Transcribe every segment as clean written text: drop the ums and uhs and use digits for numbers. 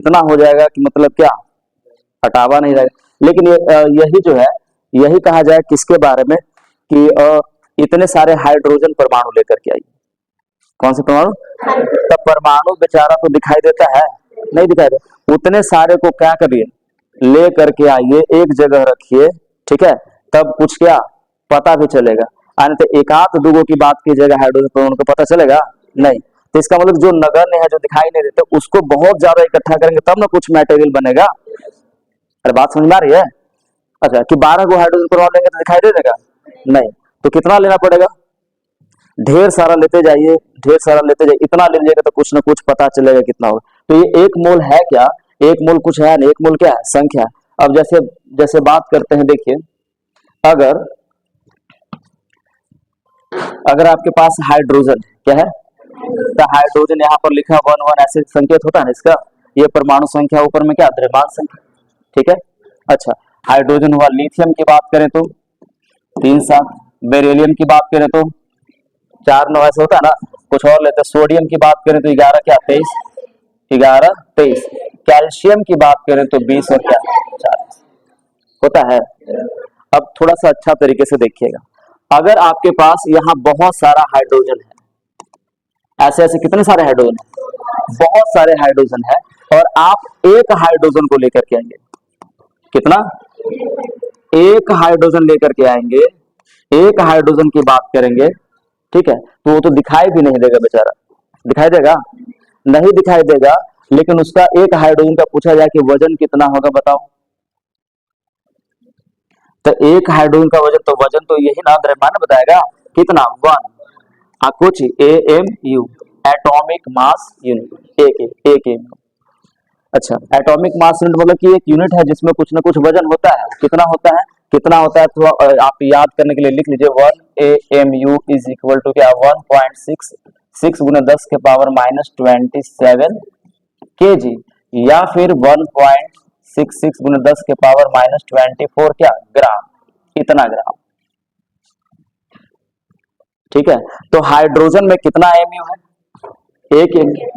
इतना हो जाएगा कि मतलब क्या हटावा नहीं रहेगा। लेकिन यही जो है, यही कहा जाए किसके बारे में कि इतने सारे हाइड्रोजन परमाणु लेकर के आइए। कौन से परमाणु? तब परमाणु बेचारा तो दिखाई देता है, नहीं दिखाई देता। उतने सारे को क्या करिए, ले करके आइए, एक जगह रखिए, ठीक है, तब कुछ क्या पता भी चलेगा। तो एक आध दूगों की बात की जाएगा हाइड्रोजन परमाणु को पता चलेगा नहीं। तो इसका मतलब जो नगण्य है, जो दिखाई नहीं देते, उसको बहुत ज्यादा इकट्ठा करेंगे तब ना कुछ मटेरियल बनेगा। अरे बात समझ में आ रही है? अच्छा, कि 12 को हाइड्रोजन परमाणु लेंगे तो दिखाई दे देगा नहीं, तो कितना लेना पड़ेगा? ढेर सारा लेते जाइए, ढेर सारा लेते जाइए, इतना ले लीजिएगा तो कुछ ना कुछ पता चलेगा कितना होगा। तो ये एक मोल है क्या? एक मोल कुछ है नहीं, एक मोल क्या है? संख्या। अब जैसे जैसे बात करते हैं, देखिए, अगर अगर आपके पास हाइड्रोजन क्या है, तो हाइड्रोजन यहाँ पर लिखा 1 ऐसे संकेत होता है ना इसका, ये परमाणु संख्या, ऊपर में क्या द्रव्यमान संख्या, ठीक है। अच्छा, हाइड्रोजन हुआ। लिथियम की बात करें तो 3-7, बेरिलियम की बात करें तो 4-9 ऐसे होता है ना। कुछ और लेते हैं, सोडियम की बात करें तो 11 क्या 23, 11-23। कैल्शियम की बात करें तो 20 और क्या 40 होता है। अब थोड़ा सा अच्छा तरीके से देखिएगा, अगर आपके पास यहाँ बहुत सारा हाइड्रोजन है, ऐसे ऐसे कितने सारे हाइड्रोजन है, बहुत सारे हाइड्रोजन है, और आप एक हाइड्रोजन को लेकर के आएंगे, कितना? एक हाइड्रोजन लेकर के आएंगे, एक हाइड्रोजन की बात करेंगे, ठीक है, तो वो तो दिखाई भी नहीं देगा बेचारा। दिखाई देगा? नहीं दिखाई देगा। लेकिन उसका एक हाइड्रोजन का पूछा जाए कि वजन कितना होगा बताओ, तो एक हाइड्रोजन का वजन तो यही ना द्रव्यमान बताएगा, कितना? 1 कुछ AMU, एटॉमिक मास यूनिट, एक AMU। अच्छा, एटॉमिक मास यूनिट मतलब कि एक यूनिट है जिसमें कुछ ना कुछ वजन होता है। कितना होता है? कितना होता है तो आप याद करने के लिए लिख लीजिए, 1 AMU इज इक्वल टू क्या 1.66 गुना 10 के पावर -27 kg, या फिर 1.66 गुना 10 के पावर -24 क्या ग्राम, इतना ग्राम, ठीक है। तो हाइड्रोजन में कितना एमयू है? एक एमयू।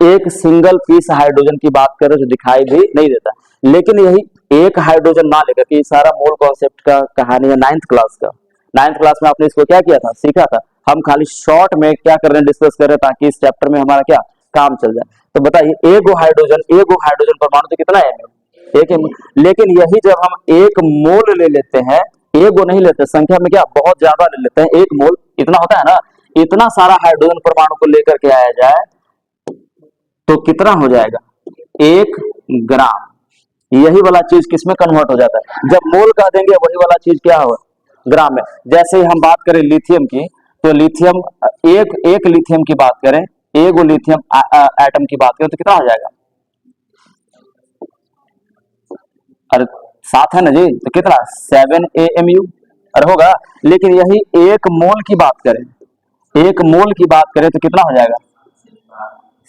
एक सिंगल पीस हाइड्रोजन की बात करें जो दिखाई भी नहीं देता। लेकिन यही एक हाइड्रोजन ना लेकर के, सारा मोल कॉन्सेप्ट का कहानी है 9th क्लास का। 9th क्लास में आपने इसको क्या किया था, सीखा था। हम खाली शॉर्ट में क्या कर रहे हैं, डिस्कस कर रहे हैं, ताकि इस चैप्टर में हमारा क्या काम चल जाए। तो बताइए, एगो हाइड्रोजन परमाणु तो कितना है? एक एमयू। लेकिन यही जब हम एक मोल ले लेते हैं, एगो नहीं लेते, संख्या में क्या बहुत ज्यादा ले लेते हैं, एक मोल इतना होता है ना, इतना सारा हाइड्रोजन परमाणु को लेकर के आया जाए तो कितना हो जाएगा? 1 ग्राम। यही वाला चीज किसमें कन्वर्ट हो जाता है? जब मोल कह देंगे वही वाला चीज क्या हो, ग्राम में। जैसे ही हम बात करें लिथियम की, तो लिथियम एक लिथियम की बात करें, एगो लिथियम एटम की बात करें तो कितना हो जाएगा? अरे 7 है ना जी, तो कितना 7 AMU अरे होगा। लेकिन यही एक मोल की बात करें, एक मोल की बात करें तो कितना हो जाएगा?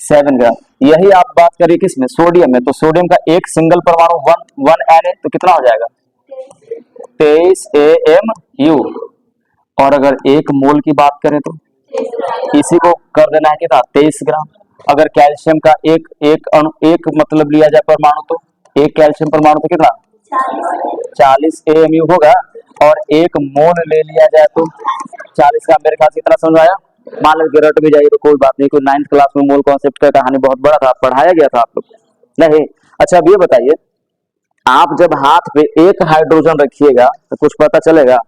7 ग्राम। यही आप बात करिए किसमें, सोडियम में, तो सोडियम का एक सिंगल परमाणु 1 Na, तो कितना हो जाएगा? 23 AMU। और अगर एक मोल की बात करें तो इसी को कर देना है कितना, 23 ग्राम। अगर कैल्शियम का एक मतलब लिया जाए परमाणु, तो एक कैल्शियम परमाणु तो कितना 40 AMU होगा। और एक मोल ले लिया जाए तो 40 का, मेरे ख्याल से इतना समझ आया। मान लो रट भी जाइए तो कोई बात नहीं, कोई 9th क्लास में मोल कॉन्सेप्ट का कहानी बहुत बड़ा था, पढ़ाया गया था आप लोग नहीं। अच्छा, अब ये बताइए, आप जब हाथ पे एक हाइड्रोजन रखिएगा तो कुछ पता चलेगा?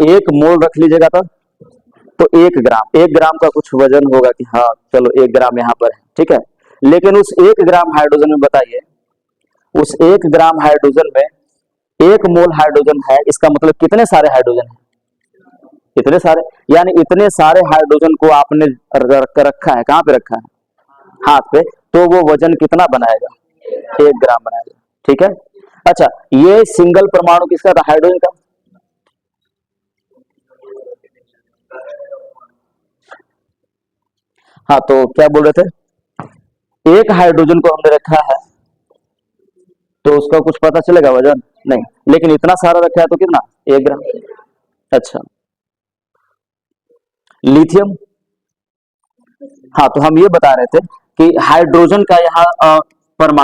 एक मोल रख लीजिएगा तो 1 ग्राम का कुछ वजन होगा कि हाँ चलो 1 ग्राम यहाँ पर है, ठीक है। लेकिन उस 1 ग्राम हाइड्रोजन में बताइए, उस 1 ग्राम हाइड्रोजन में 1 मोल हाइड्रोजन है, इसका मतलब कितने सारे हाइड्रोजन है? इतने सारे। यानी इतने सारे हाइड्रोजन को आपने रखा है, कहाँ पे रखा है? हाथ पे। तो वो वजन कितना बनाएगा? 1 ग्राम बनाएगा, ठीक है। अच्छा, ये सिंगल परमाणु किसका था? हाइड्रोजन का। हाँ, तो क्या बोल रहे थे, एक हाइड्रोजन को हमने रखा है तो उसका कुछ पता चलेगा वजन? नहीं। लेकिन इतना सारा रखा है तो कितना? 1 ग्राम। अच्छा, लिथियम। हाँ, तो हम ये बता रहे थे कि हाइड्रोजन का यहाँ परमाणु